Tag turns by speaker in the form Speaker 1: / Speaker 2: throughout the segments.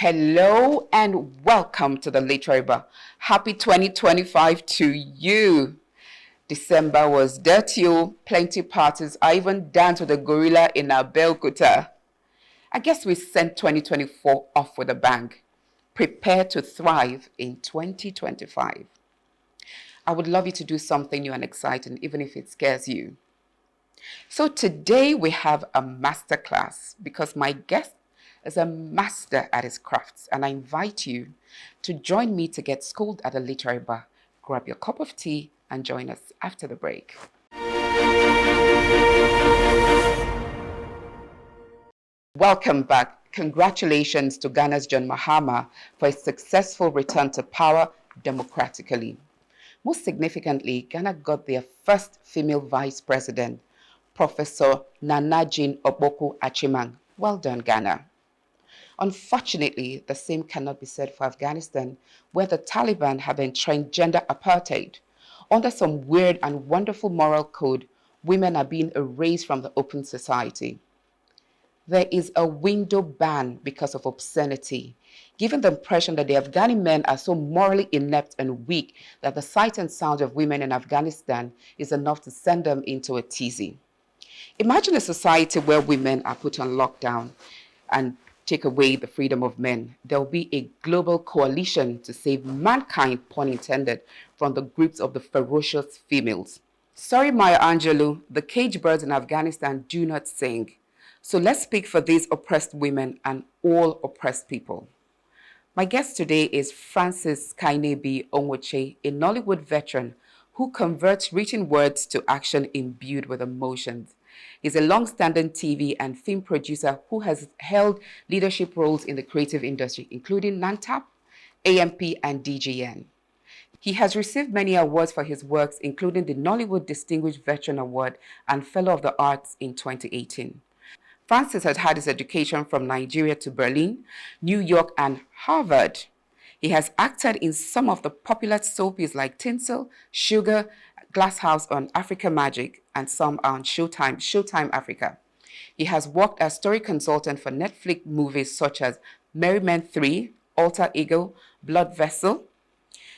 Speaker 1: Hello and welcome to the Literary Bar. Happy 2025 to you. December was dirty, plenty parties. I even danced with a gorilla in Abeokuta. I guess we sent 2024 off with a bang. Prepare to thrive in 2025. I would love you to do something new and exciting, even if it scares you. So today we have a masterclass because my guest is a master at his crafts, and I invite you to join me to get schooled at a literary bar. Grab your cup of tea and join us after the break. Welcome back. Congratulations to Ghana's John Mahama for his successful return to power democratically. Most significantly, Ghana got their first female vice president, Professor Nana Jean Oboku Achimang. Well done, Ghana. Unfortunately, the same cannot be said for Afghanistan, where the Taliban have entrenched gender apartheid. Under some weird and wonderful moral code, women are being erased from the open society. There is a window ban because of obscenity, giving the impression that the Afghani men are so morally inept and weak that the sight and sound of women in Afghanistan is enough to send them into a tizzy. Imagine a society where women are put on lockdown and take away the freedom of men. There will be a global coalition to save mankind, pun intended, from the grips of the ferocious females. Sorry, Maya Angelou, the cage birds in Afghanistan do not sing. So let's speak for these oppressed women and all oppressed people. My guest today is Francis Chinedu Onwochei, a Nollywood veteran who converts written words to action imbued with emotions. He's a long-standing TV and film producer who has held leadership roles in the creative industry, including NANTAP, AMP, and DGN. He has received many awards for his works, including the Nollywood Distinguished Veteran Award and Fellow of the Arts in 2018. Francis has had his education from Nigeria to Berlin, New York, and Harvard. He has acted in some of the popular soapies like Tinsel, Sugar, Glass House on Africa Magic, and some on Showtime Africa. He has worked as story consultant for Netflix movies such as Merry Men 3, Alter Ego, Blood Vessel.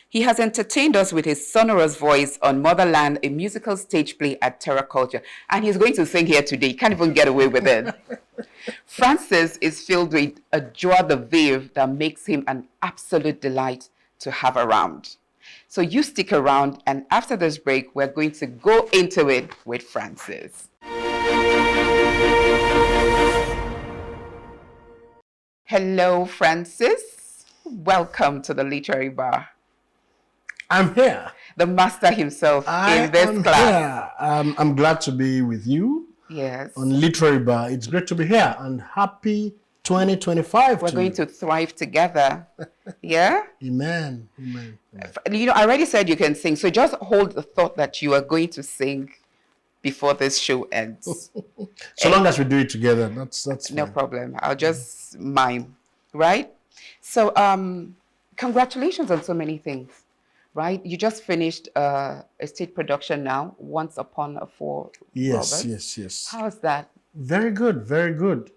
Speaker 1: He has entertained us with his sonorous voice on Motherland, a musical stage play at Terra Culture. And he's going to sing here today. He can't even get away with it. Francis is filled with a joie de vivre that makes him an absolute delight to have around. So you stick around, and after this break, we're going to go into it with Francis. Hello, Francis. Welcome to the Literary Bar.
Speaker 2: I'm here.
Speaker 1: The master himself in this class.
Speaker 2: I'm glad to be with you.
Speaker 1: Yes.
Speaker 2: On Literary Bar. It's great to be here, and happy 2025.
Speaker 1: We're going to thrive together. Yeah?
Speaker 2: Amen. Amen.
Speaker 1: You know, I already said you can sing, so just hold the thought that you are going to sing before this show ends.
Speaker 2: So long as we do it together, that's fine.
Speaker 1: No problem. I'll just mime, right? So, congratulations on so many things, right? You just finished a state production now, Once Upon a Four.
Speaker 2: Yes,
Speaker 1: Roberts.
Speaker 2: yes.
Speaker 1: How's that?
Speaker 2: Very good, very good.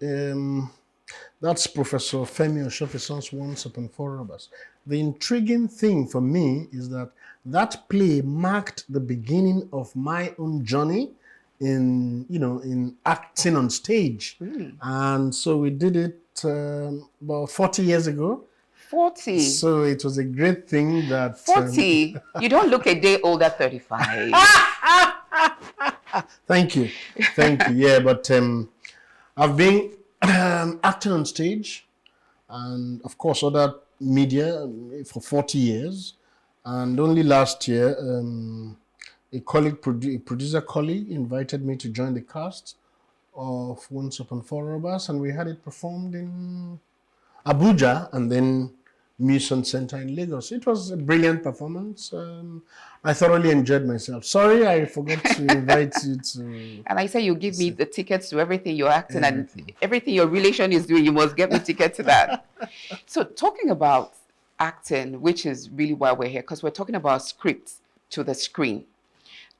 Speaker 2: That's Professor Femi Oshofison's Once Upon Four Robbers. The intriguing thing for me is that play marked the beginning of my own journey in acting on stage.
Speaker 1: Really?
Speaker 2: And so we did it about 40 years ago.
Speaker 1: 40.
Speaker 2: So it was a great thing that
Speaker 1: 40. You don't look a day older, 35.
Speaker 2: Thank you. Yeah, but I've been acting on stage and, of course, other media for 40 years. And only last year, a producer colleague invited me to join the cast of Once Upon Four Robbers, and we had it performed in Abuja and then Mission Center in Lagos. It was a brilliant performance. I thoroughly enjoyed myself. Sorry, I forgot to invite you to...
Speaker 1: And I say you give me the tickets to everything you're acting and everything your relation is doing, you must get me tickets to that. So talking about acting, which is really why we're here, because we're talking about scripts to the screen.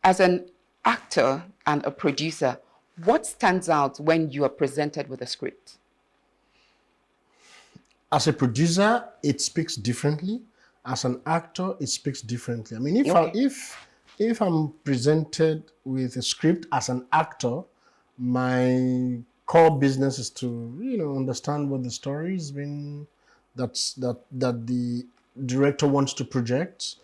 Speaker 1: As an actor and a producer, what stands out when you are presented with a script?
Speaker 2: as a producer, it speaks differently. As an actor, it speaks differently. I mean,
Speaker 1: Okay.
Speaker 2: if I'm presented with a script as an actor, my core business is to understand what the story has been, that the director wants to project,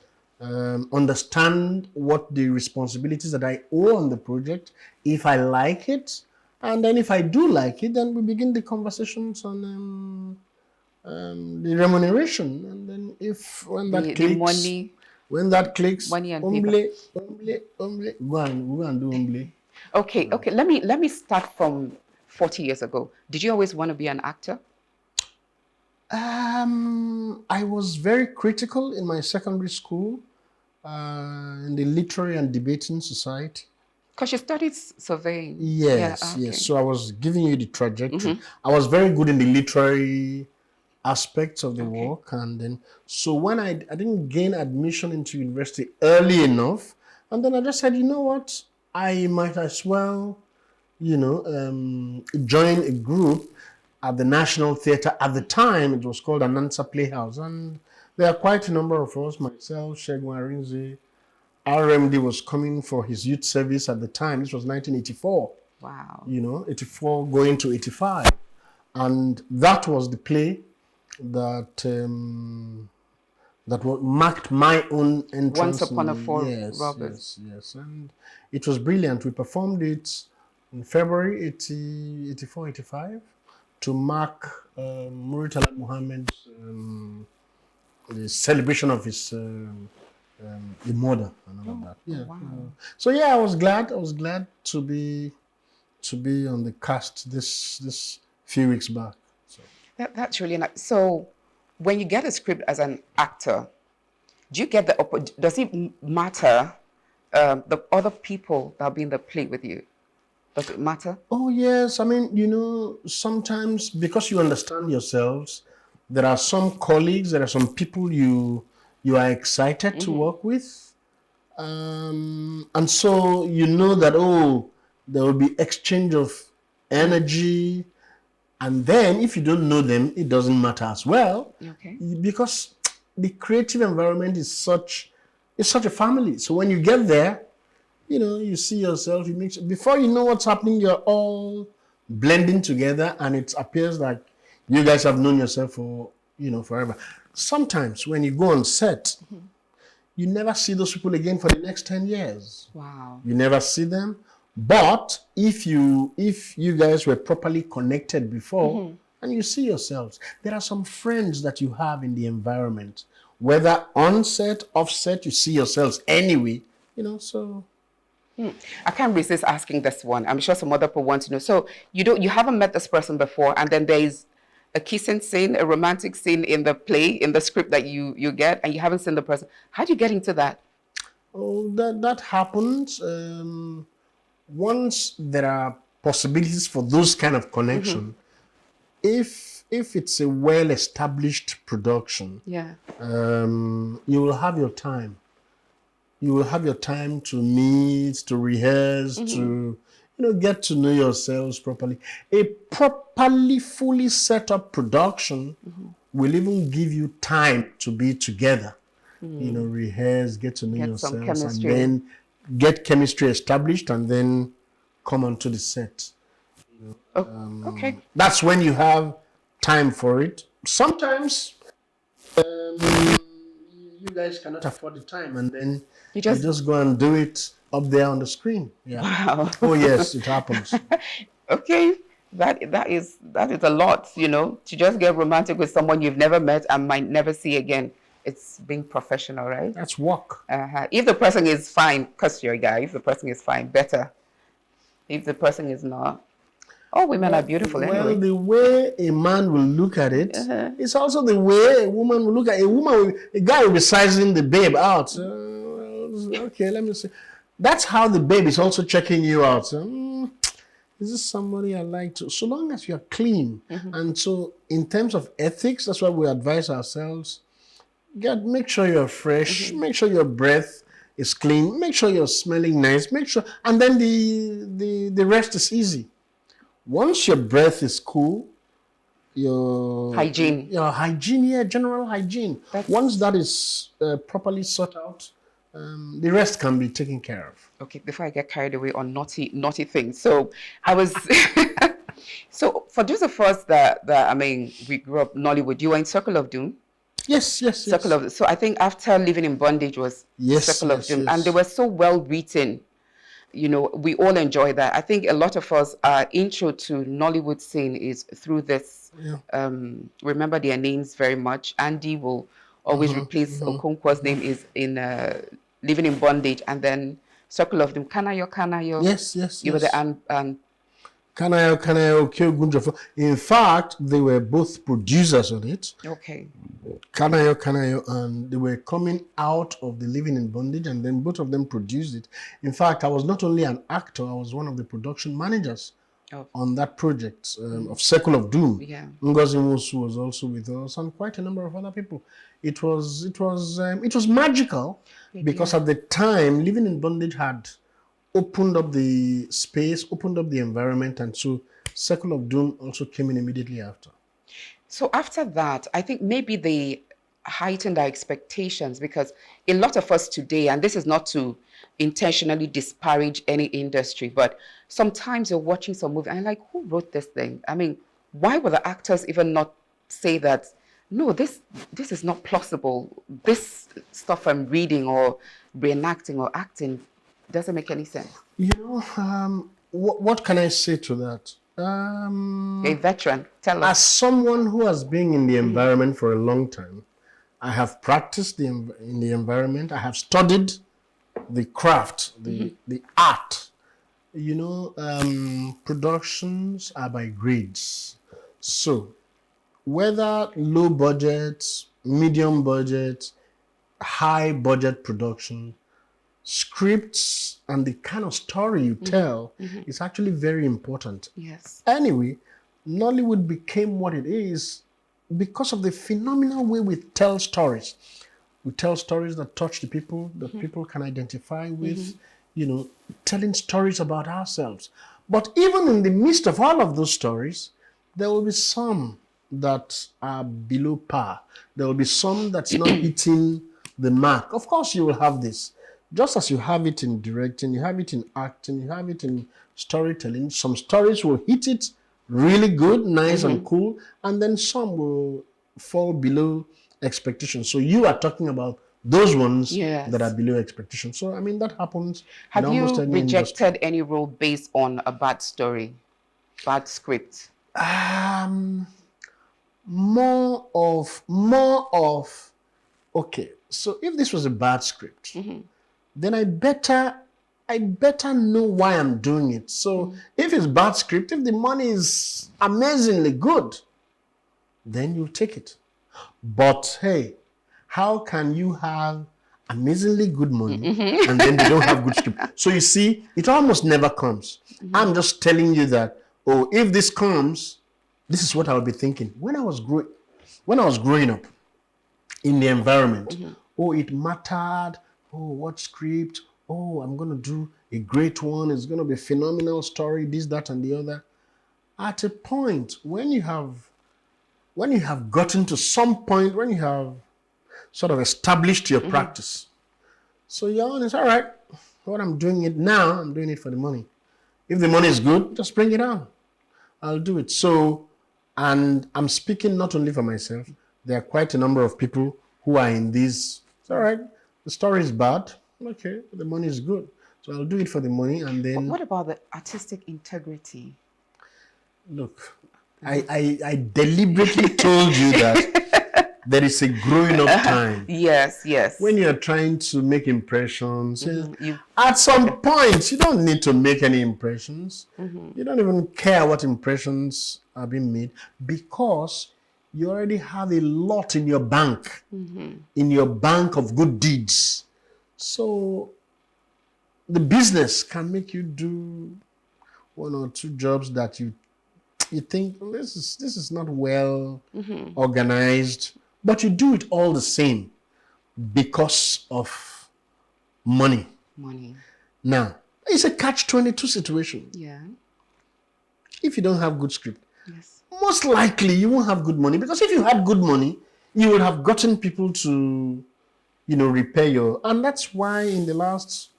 Speaker 2: understand what the responsibilities that I owe on the project, if I like it, and then if I do like it, then we begin the conversations on the remuneration, and then if
Speaker 1: The money,
Speaker 2: when that clicks,
Speaker 1: money and paper.
Speaker 2: omble, omble, omble, go and do omble.
Speaker 1: Okay, okay. Let me start from 40 years ago. Did you always want to be an actor?
Speaker 2: I was very critical in my secondary school, in the literary and debating society.
Speaker 1: Because you studied surveying. Yeah,
Speaker 2: Yes, yes.
Speaker 1: okay.
Speaker 2: So I was giving you the trajectory. I was very good in the literary aspects of the
Speaker 1: Okay.
Speaker 2: work, and then so when I didn't gain admission into university early enough, and then I just said, you know what, I might as well, join a group at the National Theatre. At the time, it was called Anansa Playhouse, and there are quite a number of us, myself, Shegun Arinze. RMD was coming for his youth service at the time. This was 1984,
Speaker 1: Wow.
Speaker 2: 84 going to 85. And that was the play that marked my own
Speaker 1: Once
Speaker 2: entrance
Speaker 1: upon a
Speaker 2: in.
Speaker 1: four
Speaker 2: Yes,
Speaker 1: robbers.
Speaker 2: yes, yes. And it was brilliant. We performed it in February 84, 85 to mark Muritala Muhammad's the celebration of his the murder and all of that. Yeah.
Speaker 1: Wow.
Speaker 2: So yeah, I was glad to be on the cast this few weeks back. So.
Speaker 1: That's really nice. So, when you get a script as an actor, do you get does it matter the other people that will be in the play with you? Does it matter?
Speaker 2: Oh yes, I mean, sometimes because you understand yourselves, there are some colleagues, there are some people you are excited to work with, and so you know that there will be exchange of energy, and then if you don't know them, it doesn't matter as well,
Speaker 1: Okay.
Speaker 2: because the creative environment is such a family. So when you get there, you see yourself, before you know what's happening, you're all blending together, and it appears like you guys have known yourself for, forever. Sometimes when you go on set, you never see those people again for the next 10 years.
Speaker 1: Wow.
Speaker 2: You never see them. But if you guys were properly connected before, and you see yourselves, there are some friends that you have in the environment, whether on set, off set, you see yourselves anyway, so.
Speaker 1: I can't resist asking this one. I'm sure some other people want to know. So you haven't met this person before, and then there is a kissing scene, a romantic scene in the play, in the script that you get, and you haven't seen the person. How do you get into that?
Speaker 2: Oh, that happens. Once there are possibilities for those kind of connection, if it's a well-established production,
Speaker 1: Yeah.
Speaker 2: you will have your time. You will have your time to meet, to rehearse, to get to know yourselves properly. A properly, fully set up production will even give you time to be together. Rehearse, get to know
Speaker 1: Get some
Speaker 2: yourselves, and
Speaker 1: chemistry.
Speaker 2: then get chemistry established, and then come onto the set.
Speaker 1: Okay.
Speaker 2: That's when you have time for it. Sometimes you guys cannot afford the time, and then you just go and do it up there on the screen. Yeah.
Speaker 1: Wow.
Speaker 2: Oh yes, it happens.
Speaker 1: Okay. That is a lot, to just get romantic with someone you've never met and might never see again. It's being professional, right?
Speaker 2: That's work.
Speaker 1: If the person is fine, because you're a guy, if the person is fine, better. If the person is not, all women are beautiful anyway.
Speaker 2: Well, the way a man will look at it, it's also the way a woman will look at it. A guy will be sizing the babe out. Okay, let me see. That's how the babe is also checking you out. Is this somebody I like to? So long as you're clean. And so in terms of ethics, that's why we advise ourselves. Make sure you're fresh. Make sure your breath is clean. Make sure you're smelling nice. Make sure, and then the rest is easy. Once your breath is cool,
Speaker 1: Hygiene.
Speaker 2: your hygiene, yeah, general hygiene. Once that is properly sought out, the rest can be taken care of.
Speaker 1: Okay, before I get carried away on naughty things. So I was so for those of us that I mean we grew up Nollywood, you were in Circle of Doom.
Speaker 2: Yes, yes,
Speaker 1: Circle
Speaker 2: yes.
Speaker 1: of so I think after Living in Bondage was
Speaker 2: Yes,
Speaker 1: Circle of
Speaker 2: yes,
Speaker 1: Doom, and they
Speaker 2: yes.
Speaker 1: were so well written. You know, we all enjoy that. I think a lot of us, our intro to Nollywood scene is through this.
Speaker 2: Yeah.
Speaker 1: Remember their names very much. Andy will always replace Okonkwo's name is in Living in Bondage, and then Circle of Doom. Kanayo.
Speaker 2: Yes, yes,
Speaker 1: You were the
Speaker 2: yes.
Speaker 1: and
Speaker 2: Kanayo, Kyogunjofo. In fact, they were both producers on it.
Speaker 1: okay.
Speaker 2: Kanayo, and they were coming out of the Living in Bondage, and then both of them produced it. In fact, I was not only an actor, I was one of the production managers
Speaker 1: Oh,
Speaker 2: on that project of Circle of Doom.
Speaker 1: yeah.
Speaker 2: Ngozi Musu was also with us, and quite a number of other people. It was magical because at the time, Living in Bondage had opened up the space, opened up the environment, and so Circle of Doom also came in immediately after.
Speaker 1: So after that, I think maybe they heightened our expectations because a lot of us today, and this is not to intentionally disparage any industry, but sometimes you're watching some movie and you're like, who wrote this thing? I mean, why would the actors even not say that, no, this is not plausible. This stuff I'm reading or reenacting or acting doesn't make any sense.
Speaker 2: You know, what can I say to that?
Speaker 1: You're a veteran. Tell us.
Speaker 2: As someone who has been in the environment for a long time, I have practiced in the environment. I have studied the craft, the art. You know, productions are by grades. So whether low budget, medium budget, high budget production, scripts and the kind of story you tell is actually very important.
Speaker 1: Yes.
Speaker 2: Anyway, Nollywood became what it is because of the phenomenal way we tell stories. We tell stories that touch the people, that people can identify with, you know, telling stories about ourselves. But even in the midst of all of those stories, there will be some that are below par. There will be some that's not hitting the mark. Of course, you will have this. Just as you have it in directing, you have it in acting, you have it in storytelling. Some stories will hit it really good, nice and cool, and then some will fall below expectations. So you are talking about those ones that are below expectations. So, I mean, that happens in almost any industry.
Speaker 1: Have you rejected any role based on a bad story, bad script?
Speaker 2: More of, okay, so if this was a bad script, then I better know why I'm doing it. So if it's bad script, if the money is amazingly good, then you take it. But hey, how can you have amazingly good money and then they don't have good script? So you see, it almost never comes. I'm just telling you that, oh, if this comes, this is what I'll be thinking. When I was growing up in the environment, oh, it mattered. Oh, what script? Oh, I'm going to do a great one. It's going to be a phenomenal story, this, that, and the other. At a point, when you have gotten to some point, when you have sort of established your practice, so you're honest, all right, what I'm doing it now, I'm doing it for the money. If the money is good, just bring it on. I'll do it. So, and I'm speaking not only for myself, there are quite a number of people who are in this. It's all right. The story is bad. Okay, the money is good. So I'll do it for the money and then...
Speaker 1: What about the artistic integrity?
Speaker 2: Look, I deliberately told you that there is a growing up time.
Speaker 1: Yes.
Speaker 2: When you're trying to make impressions, at some point, you don't need to make any impressions. You don't even care what impressions are being made because you already have a lot in your bank, in your bank of good deeds. So the business can make you do one or two jobs that you think this is not well organized, but you do it all the same because of money. Now, it's a catch-22 situation.
Speaker 1: Yeah.
Speaker 2: If you don't have good script, most likely you won't have good money, because if you had good money, you would have gotten people to, repair your. And that's why in the last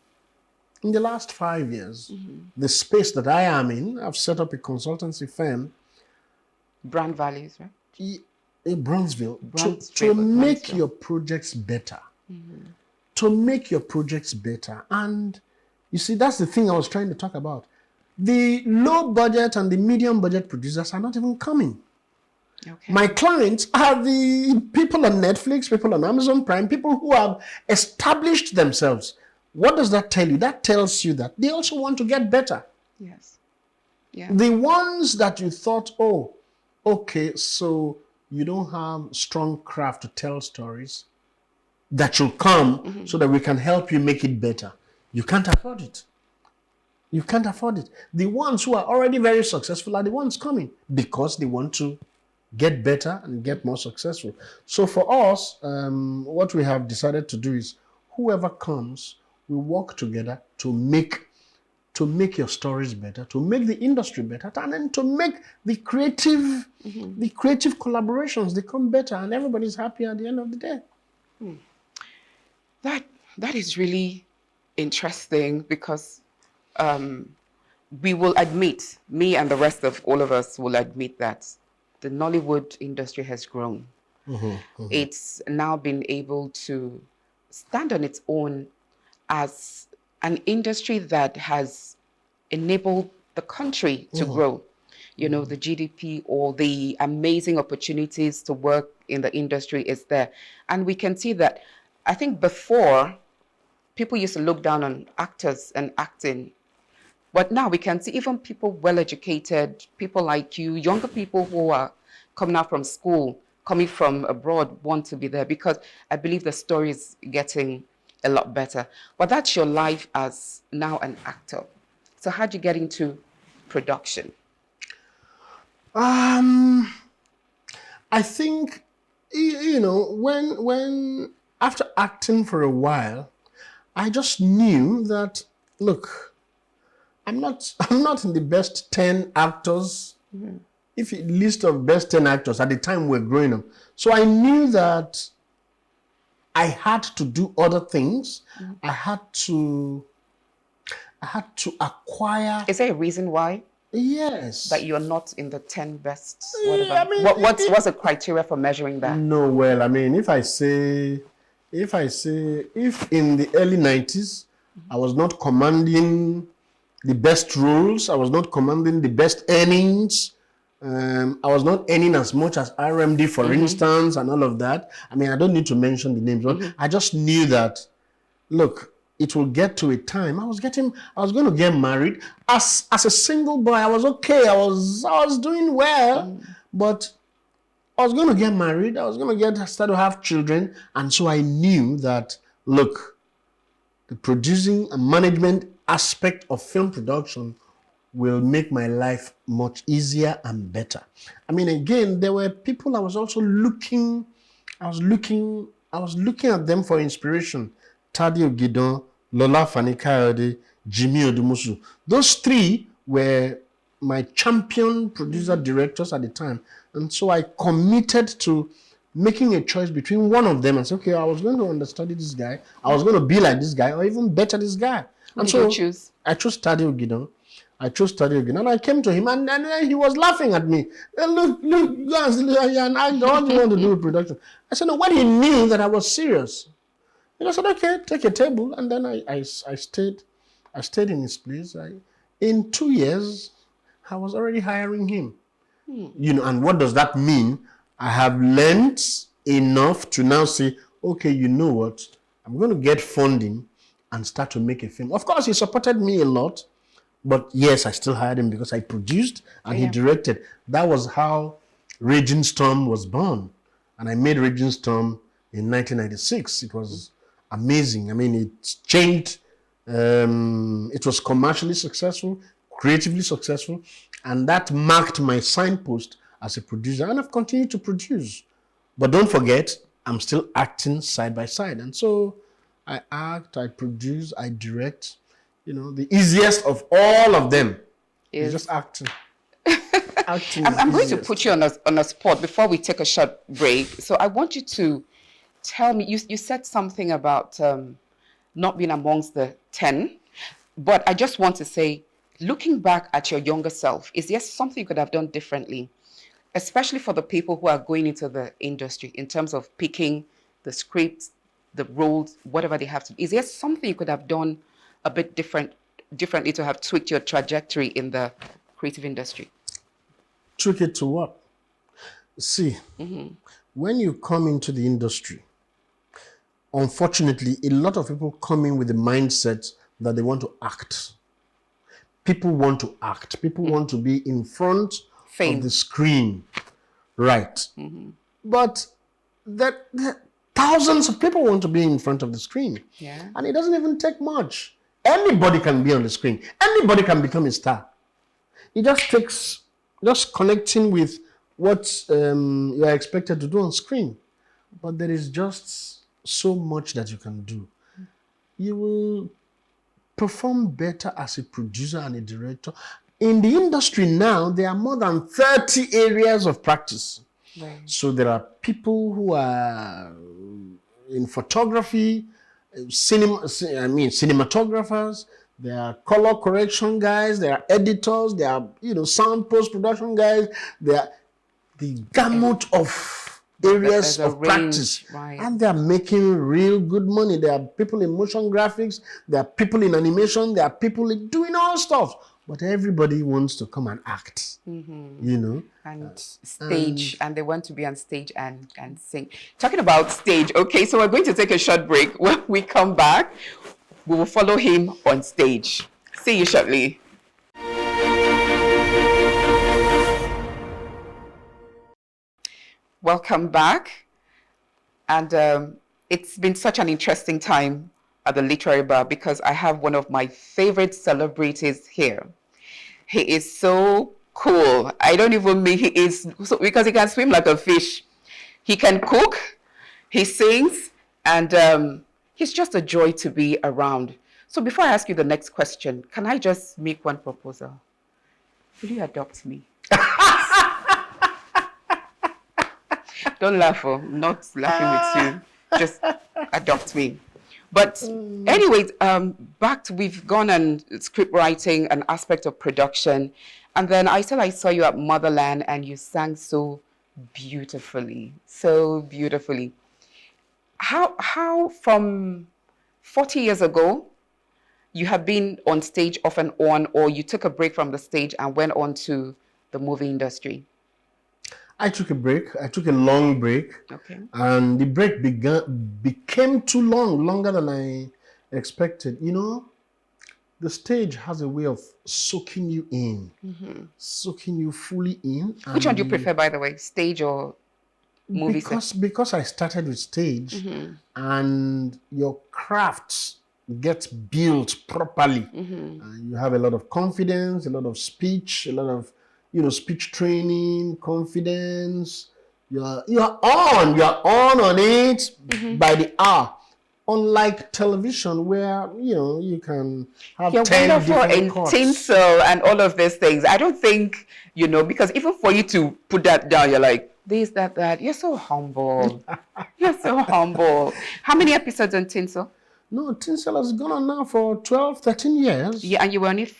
Speaker 2: 5 years, the space that I am in, I've set up a consultancy firm,
Speaker 1: Brand values, right?
Speaker 2: in Bronzeville,
Speaker 1: Bronzeville,
Speaker 2: to make
Speaker 1: Bronzeville.
Speaker 2: your projects better. To make your projects better. And you see, that's the thing I was trying to talk about. The low budget and the medium budget producers are not even coming.
Speaker 1: Okay.
Speaker 2: My clients are the people on Netflix, people on Amazon Prime, people who have established themselves. What does that tell you? That tells you that they also want to get better.
Speaker 1: Yes. Yeah.
Speaker 2: The ones that you thought, oh, okay, so you don't have strong craft to tell stories, that should come so that we can help you make it better. You can't afford it. You can't afford it. The ones who are already very successful are the ones coming because they want to get better and get more successful. So for us, what we have decided to do is whoever comes, we work together to make your stories better, to make the industry better, and then to make the creative collaborations, they come better, and everybody's happy at the end of the day.
Speaker 1: That is really interesting because we will admit, me and the rest of all of us will admit that the Nollywood industry has grown. It's now been able to stand on its own as an industry that has enabled the country to grow. The GDP or the amazing opportunities to work in the industry is there. And we can see that, I think before, people used to look down on actors and acting. But now we can see even people well-educated, people like you, younger people who are coming out from school, coming from abroad, want to be there because I believe the story is getting a lot better. But that's your life as now an actor. So how'd you get into production?
Speaker 2: I think, when after acting for a while, I just knew that, look, I'm not in the best 10 actors, if you list of best 10 actors at the time we're growing up. So I knew that I had to do other things. I had to acquire.
Speaker 1: Is there a reason why?
Speaker 2: Yes.
Speaker 1: That you're not in the 10 best,
Speaker 2: Yeah,
Speaker 1: whatever? What's the criteria for measuring that?
Speaker 2: No, well, I mean, if in the early 90s, I was not commanding the best roles, I was not commanding the best earnings, I was not earning as much as RMD, for instance, and all of that. I mean, I don't need to mention the names, but I just knew that, look, it will get to a time. I was going to get married. As a single boy, I was okay. I was doing well, but I was going to get married. I was going to start to have children. And so I knew that, look, the producing and management aspect of film production will make my life much easier and better. I mean, again, there were people I was also looking at them for inspiration. Tadio Gidon, Lola Fanikayode, Jimmy Odumusu. Those three were my champion producer directors at the time. And so I committed to making a choice between one of them and say, okay, I was going to understudy this guy. I was going to be like this guy or even better this guy.
Speaker 1: Who did you choose?
Speaker 2: I chose Tadio Gidon. And I came to him and he was laughing at me. Look, guys, you're an actor. What do you want to do with production? I said, no, when he knew that I was serious, and I said, okay, take a table. And then I stayed in his place. In 2 years, I was already hiring him. And what does that mean? I have learned enough to now say, okay, you know what? I'm going to get funding and start to make a film. Of course, he supported me a lot. But yes, I still hired him because I produced and he directed. That was how Raging Storm was born. And I made Raging Storm in 1996. It was amazing. I mean, it changed. It was commercially successful, creatively successful. And that marked my signpost as a producer. And I've continued to produce. But don't forget, I'm still acting side by side. And so I act, I produce, I direct. The easiest of all of them is just acting. acting
Speaker 1: I'm
Speaker 2: is
Speaker 1: going to
Speaker 2: easiest.
Speaker 1: put you on a spot before we take a short break. So I want you to tell me, you said something about not being amongst the 10, but I just want to say, looking back at your younger self, is there something you could have done differently, especially for the people who are going into the industry in terms of picking the scripts, the roles, whatever they have to? Is there something you could have done a bit differently to have tweaked your trajectory in the creative industry?
Speaker 2: Trick it to what? See, when you come into the industry, unfortunately, a lot of people come in with the mindset that they want to act. People want to act. People want to be in front of the
Speaker 1: Fame.
Speaker 2: screen. Right. But that thousands of people want to be in front of the screen.
Speaker 1: Yeah.
Speaker 2: And it doesn't even take much. Anybody can be on the screen. Anybody can become a star. It just takes just connecting with what you are expected to do on screen. But there is just so much that you can do. You will perform better as a producer and a director. In the industry now, there are more than 30 areas of practice.
Speaker 1: Right.
Speaker 2: So there are people who are in photography, cinematographers, there are color correction guys, there are editors, there are sound post-production guys, there are the gamut of areas of practice.
Speaker 1: Right.
Speaker 2: And they are making real good money. There are people in motion graphics, there are people in animation, there are people doing all stuff. But everybody wants to come and act,
Speaker 1: And stage, and they want to be on stage and sing. Talking about stage, okay, so we're going to take a short break. When we come back, we will follow him on stage. See you shortly. Welcome back. And it's been such an interesting time at the Literary Bar because I have one of my favorite celebrities here. He is so cool. I don't even mean he is, because he can swim like a fish. He can cook, he sings, and he's just a joy to be around. So before I ask you the next question, can I just make one proposal? Will you adopt me? Don't laugh, I'm not laughing with you. Just adopt me. But anyways, we've gone on script writing, an aspect of production. And then I saw you at Motherland and you sang so beautifully, so beautifully. How from 40 years ago, you have been on stage off and on, or you took a break from the stage and went on to the movie industry?
Speaker 2: I took a break. I took a long break.
Speaker 1: Okay.
Speaker 2: And the break became too long, longer than I expected. The stage has a way of soaking you in, soaking you fully in.
Speaker 1: Which one do you prefer, by the way, stage or movie?
Speaker 2: Because I started with stage, and your craft gets built properly. You have a lot of confidence, a lot of speech, a lot of speech training, confidence. You're on it by the hour. Unlike television, where you can have 10
Speaker 1: wonderful
Speaker 2: different
Speaker 1: in
Speaker 2: cuts.
Speaker 1: tinsel and all of these things. I don't think because even for you to put that down, you're like this, that. You're so humble. You're so humble. How many episodes on tinsel?
Speaker 2: No, tinsel has gone on now for 12, 13 years.
Speaker 1: Yeah, and you were on it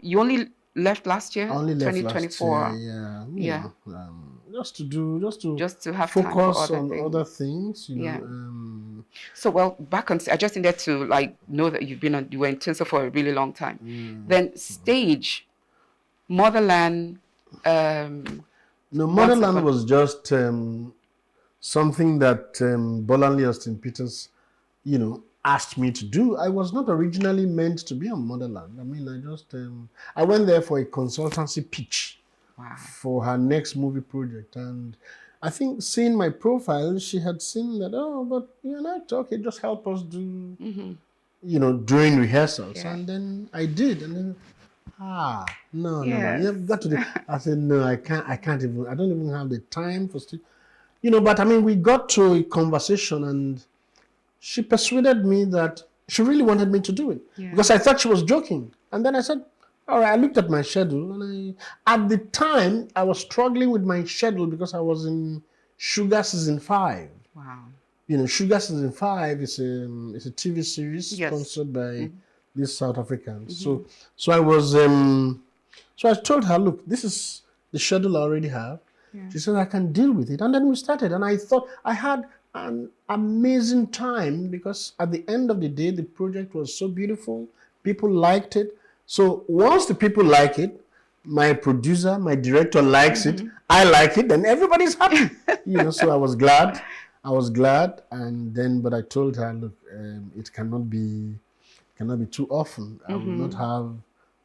Speaker 1: you only left last year?
Speaker 2: I only left
Speaker 1: 2024.
Speaker 2: last year, yeah. Just to
Speaker 1: have
Speaker 2: focus
Speaker 1: time for
Speaker 2: on other things,
Speaker 1: So, well, back on, I just needed to know that you were in tinsel for a really long time. Then stage, Motherland.
Speaker 2: No, Motherland was just something that Bolanle Austin Peters, asked me to do. I was not originally meant to be on Motherland. I mean, I went there for a consultancy pitch.
Speaker 1: Wow.
Speaker 2: For her next movie project. And I think seeing my profile, she had seen that, but you're an actor, okay, just help us do, during rehearsals. Yeah. And then I did. And then, no, you've got to do. I said, no, I can't even, I don't even have the time for but I mean, we got to a conversation and she persuaded me that she really wanted me to do it. Yeah. Because I thought she was joking. And then I said, All right, I looked at my schedule, and at the time, I was struggling with my schedule because I was in Sugar Season 5.
Speaker 1: Wow.
Speaker 2: You know, Sugar Season 5 is a TV series
Speaker 1: Yes.
Speaker 2: sponsored by these South Africans.
Speaker 1: Mm-hmm.
Speaker 2: So I was, so I told her, look, this is the schedule I already have.
Speaker 1: Yeah.
Speaker 2: She said, I can deal with it. And then we started. And I thought I had an amazing time because at the end of the day, the project was so beautiful. People liked it. So once the people like it, my producer, my director likes it, I like it, then everybody's happy. You know, so I was glad. And then, but I told her, look, it cannot be too often. I will not have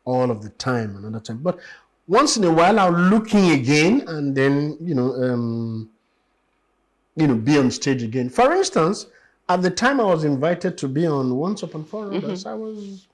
Speaker 2: all of the time another time. But once in a while, I'm looking again, and then be on stage again. For instance, at the time I was invited to be on Once Upon Four Others, I was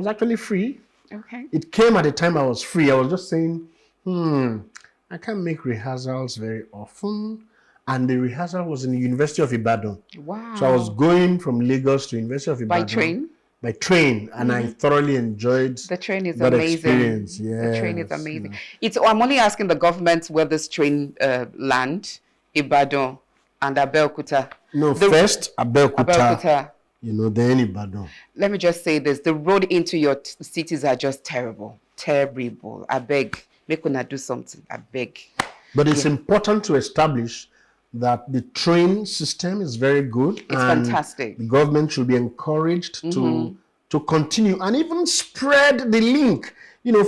Speaker 2: actually free.
Speaker 1: Okay.
Speaker 2: It came at a time I was free. I was just saying, I can't make rehearsals very often. And the rehearsal was in the University of Ibadan.
Speaker 1: Wow.
Speaker 2: So I was going from Lagos to University of Ibadan.
Speaker 1: By train?
Speaker 2: By train. And I thoroughly enjoyed
Speaker 1: The train is
Speaker 2: that
Speaker 1: amazing.
Speaker 2: experience. Yes,
Speaker 1: The train is amazing. I'm only asking the government where this train land, Ibadan and Abeokuta.
Speaker 2: First Abeokuta,
Speaker 1: Abeokuta.
Speaker 2: Then Ibadan.
Speaker 1: Let me just say this. The road into your cities are just terrible. Terrible. I beg. Make una do something. I beg.
Speaker 2: But it's important to establish that the train system is very good.
Speaker 1: It's fantastic.
Speaker 2: The government should be encouraged to continue and even spread the link,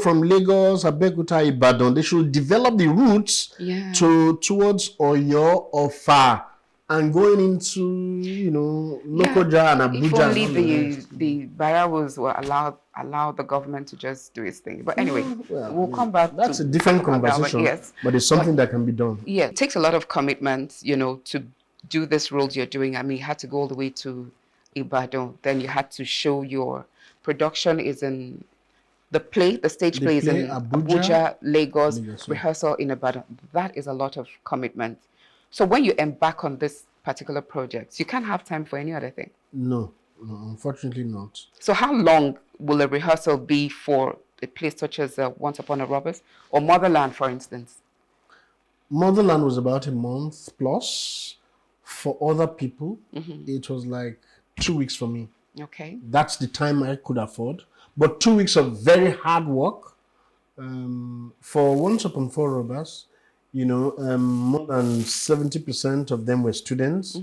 Speaker 2: from Lagos, Abeokuta, Ibadan. They should develop the routes towards Oyo or Far and going into, Lokoja and Abuja.
Speaker 1: If only the Barawos were allow the government to just do its thing. But anyway, we'll come back.
Speaker 2: That's a different conversation, but it's something that can be done.
Speaker 1: Yeah, it takes a lot of commitment, to do this role you're doing. I mean, you had to go all the way to Ibadan. Then you had to show your production is in the stage play is in Abuja, Lagos, rehearsal in Ibadan. That is a lot of commitment. So when you embark on this particular project, you can't have time for any other thing.
Speaker 2: No, unfortunately not.
Speaker 1: So how long will a rehearsal be for a place such as Once Upon a Robbers or Motherland, for instance?
Speaker 2: Motherland was about a month plus. For other people, it was like 2 weeks for me.
Speaker 1: Okay.
Speaker 2: That's the time I could afford. But 2 weeks of very hard work. For Once Upon Four Robbers, more than 70% of them were students.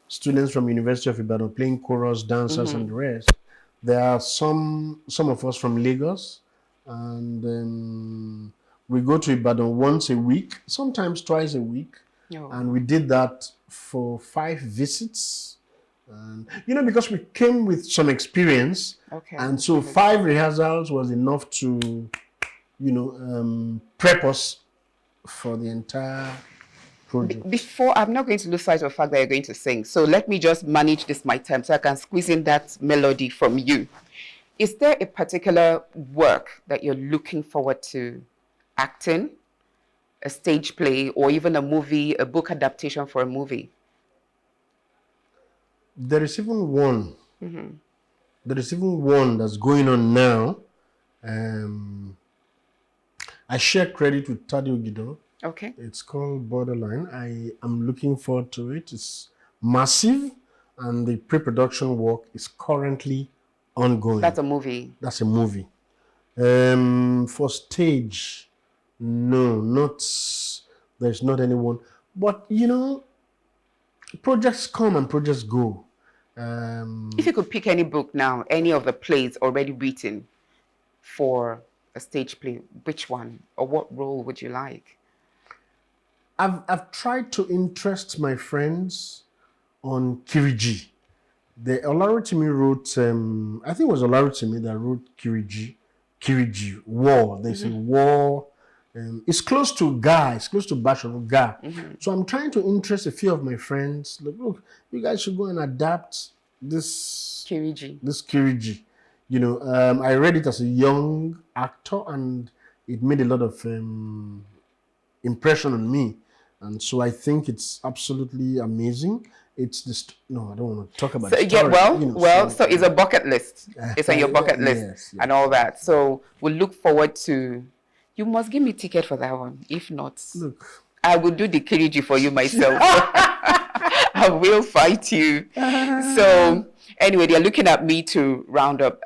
Speaker 2: Students from University of Ibadan playing chorus, dancers, and the rest. There are some of us from Lagos, and we go to Ibadan once a week, sometimes twice a week, and we did that for 5 visits. And, because we came with some experience, and so 5 rehearsals was enough to, prep us for the entire project.
Speaker 1: Before, I'm not going to lose sight of the fact that you're going to sing. So let me just manage my time so I can squeeze in that melody from you. Is there a particular work that you're looking forward to acting, a stage play, or even a movie, a book adaptation for a movie?
Speaker 2: There is even one. There is even one that's going on now. I share credit with Tade Ogido.
Speaker 1: Okay.
Speaker 2: It's called Borderline. I am looking forward to it. It's massive, and the pre-production work is currently ongoing.
Speaker 1: That's a movie.
Speaker 2: That's a movie. For stage, no, there's not anyone. But, projects come and projects go.
Speaker 1: If you could pick any book now, any of the plays already written for a stage play, which one or what role would you like?
Speaker 2: I've tried to interest my friends on Kiriji. The Olaritimi wrote, I think it was Olaritimi that wrote Kiriji, War. There's a war. It's close to Ga, it's close to Basharu Ga. So I'm trying to interest a few of my friends. Look, you guys should go and adapt this Kiriji. I read it as a young actor, and it made a lot of impression on me. And so I think it's absolutely amazing. It's this. No, I don't want to talk about
Speaker 1: So,
Speaker 2: the
Speaker 1: yeah,
Speaker 2: story.
Speaker 1: so it's a bucket list. It's on your bucket list
Speaker 2: yes,
Speaker 1: and all that. So we'll look forward to. You must give me ticket for that one. If not,
Speaker 2: Look,
Speaker 1: I will do the kiriji for you myself. I will fight you. So anyway, they're looking at me to round up.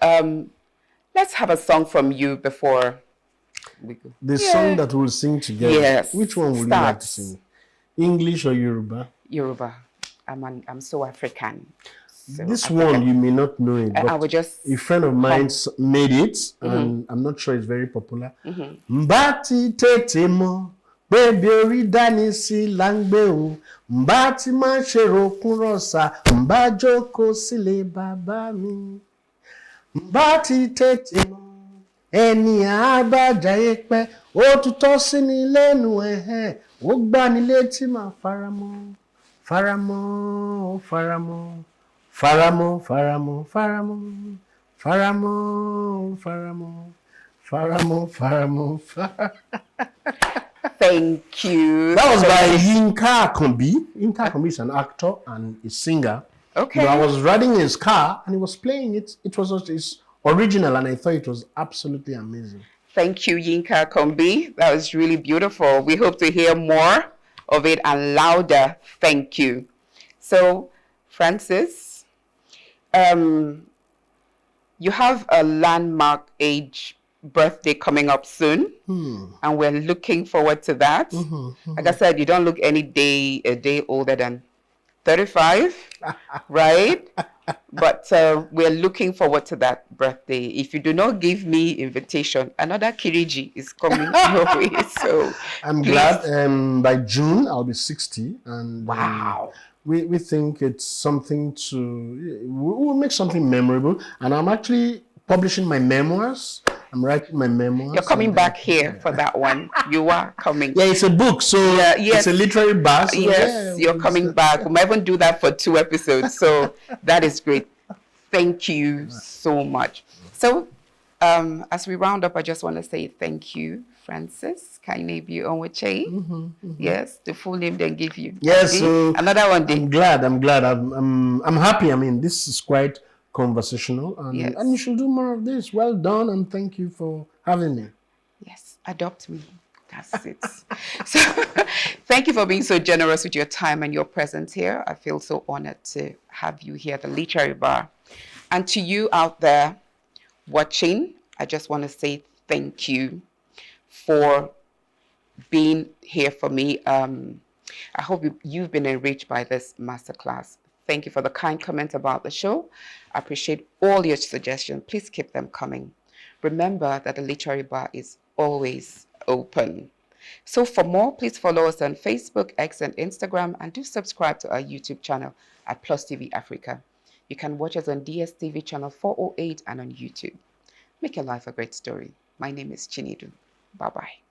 Speaker 1: Let's have a song from you before we go.
Speaker 2: the song that we'll sing together.
Speaker 1: Yes.
Speaker 2: Which one would you like to sing? English or Yoruba?
Speaker 1: Yoruba. I'm so African. So
Speaker 2: This
Speaker 1: African.
Speaker 2: one you may not know it,
Speaker 1: I
Speaker 2: but
Speaker 1: will just
Speaker 2: a friend of mine made it, and I'm not sure it's very popular. Mbati tete mo, baby ori dani si langbe o. Mbati ma ṣe rokun rosa, mba joko sile baba mi. Mbati tete mo, ẹni àbájáyé pẹ́, ó tutọ́ sí ni lẹ́nu ẹ̀hẹ́, ó gbá ni létí máa faramọ́, faramọ́, faramọ́, faramọ́, faramọ́, faramọ́, faramọ́, faramọ́, faramọ́, faramọ́, faramọ́.
Speaker 1: Thank you.
Speaker 2: That was by Yinka Akombi. Yinka Akombi is an actor and a singer.
Speaker 1: Okay.
Speaker 2: I was riding in his car and he was playing it. It was his original and I thought it was absolutely amazing.
Speaker 1: Thank you, Yinka Kombi. That was really beautiful. We hope to hear more of it and louder. Thank you. So, Francis, you have a landmark age birthday coming up soon, and we're looking forward to that. Like I said, you don't look a day older than 35, right? But we're looking forward to that birthday. If you do not give me invitation, another Kiriji is coming your way. So
Speaker 2: I'm
Speaker 1: please.
Speaker 2: glad by June I'll be 60. And
Speaker 1: wow.
Speaker 2: We think it's something we'll make something memorable. And I'm actually publishing my memoirs. I'm writing my memoirs.
Speaker 1: You're coming back here for that one. You are coming.
Speaker 2: Yeah, it's a book, so it's a literary bar. So
Speaker 1: yes, you're coming back. We might even do that for 2 episodes. So that is great. Thank you so much. So as we round up, I just want to say thank you, Francis Chinedu Onwochei. Yes, the full name they give you.
Speaker 2: Yes, so
Speaker 1: another one day.
Speaker 2: I'm glad. I'm happy. I mean, this is quite conversational, and you should do more of this. Well done, and thank you for having me.
Speaker 1: Yes, adopt me. That's it. So, thank you for being so generous with your time and your presence here. I feel so honored to have you here at the Literary Bar. And to you out there watching, I just want to say thank you for being here for me. I hope you've been enriched by this masterclass. Thank you for the kind comments about the show. I appreciate all your suggestions. Please keep them coming. Remember that the Literary Bar is always open. So for more, please follow us on Facebook, X, and Instagram, and do subscribe to our YouTube channel at Plus TV Africa. You can watch us on DSTV channel 408 and on YouTube. Make your life a great story. My name is Chinedu. Bye-bye.